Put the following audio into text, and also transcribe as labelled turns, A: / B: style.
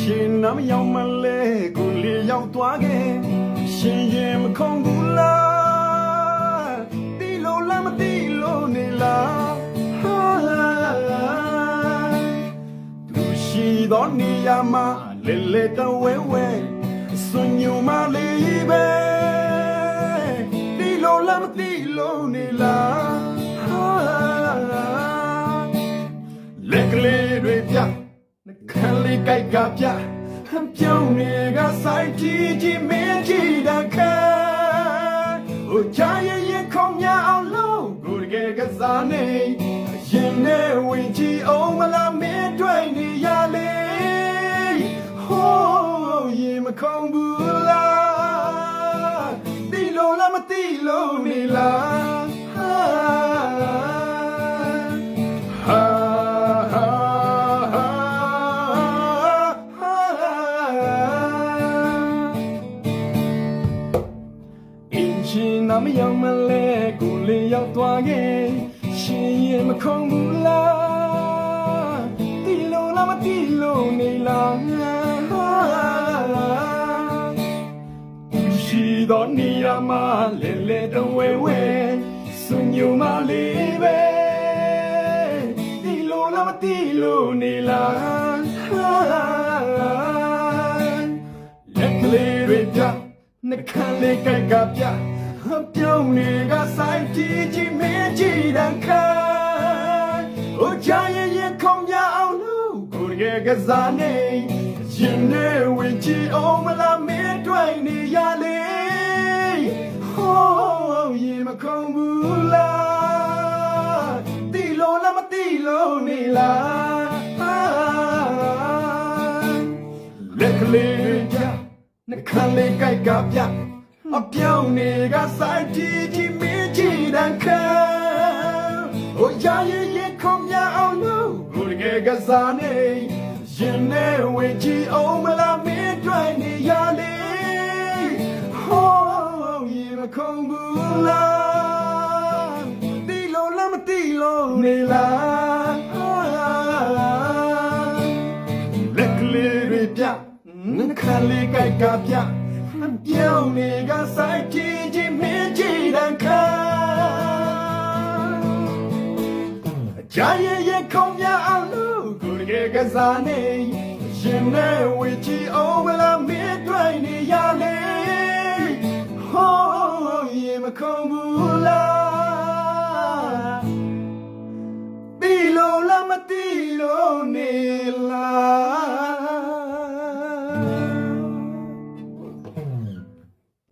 A: ရှင်နမယောင်မလဲကိုလေရောက်သွားခဲ့ရှင်ရင်မခုံဘူးလားတီလိုလားမတီလိုနေလားဟာသူရှိသောနေရာမှာလေလေတဝဲဝဲစွညုံမလေးပဲတီလိုလားမတီလိုနေလားဟာလက်ကလေးတွေပြနှခမ်းလေးကြိုက်ကပြပြောင်းနေကဆိုင်ကြီးမင်းကြီးတခါဟိုချာရဲ့ခုံများအောင်လို့ကိုယ်ကစားနေရင်နဲ့ဝင်ကြည့်အောင်မလားမင်းတွေ့နေရလေဟိုးရင်မခုံဘူးလားတီလို့လားမတီလို့နေလားရှင်နမယောင်မလဲကိုလေရောက်သွားခဲ့ရှင်ရင်မခုံဘူးလားတီလိုလားမတီလိုနေလားရှိတော်နေရမှာလဲလဲတော့ဝဲဝဲစွညုံမလေးပဲတီလိုလားမတီလိုနေလားလက်ကလေးတွေပြနှခမ်းလေးကြိုက်ကပြပြောင်းနေကဆိုင်ကြီးမင်းကြီးတခါဟိုချာရဲ့ခုံရအောင်လို့ကိုယ်ကစားနေရင်နဲ့ဝင်ကြည့်အောင်မလားမင်းတွေ့နေရလေဟိုးရင်မခုံဘူးလားတီလို့လားမတီလို့နေလားလက်ကလေးကြနှခမ်းလေးကြိုက်ကပြအပြောင်းနေကဆိုင်ကြီးမင်းကြီးတခါဟိုရရဲ့ခုံရအောင်လို့ကိုယ်ကစားနေရင်နဲ့ဝင်ကြည့်အောင်မလားမင်းတွေ့နေရလေဟိုးရင်မခုံဘူးလားတီလို့လားမတီလို့နေလားလက်ကလေးတွေပြနှခမ်းလေးကြိုက်ကပြပြောင်းနေကဆိုင်ကြီးမင်းကြီးတခါကြရဲ့ခုံများအောင်လို့ကိုယ်ကစားနေရင်နဲ့ဝေချီအောင်မလားမင်းတွေ့နေရလေဟိုးရင်မခုံဘူးလားတီလို့လားမတီလို့နေလား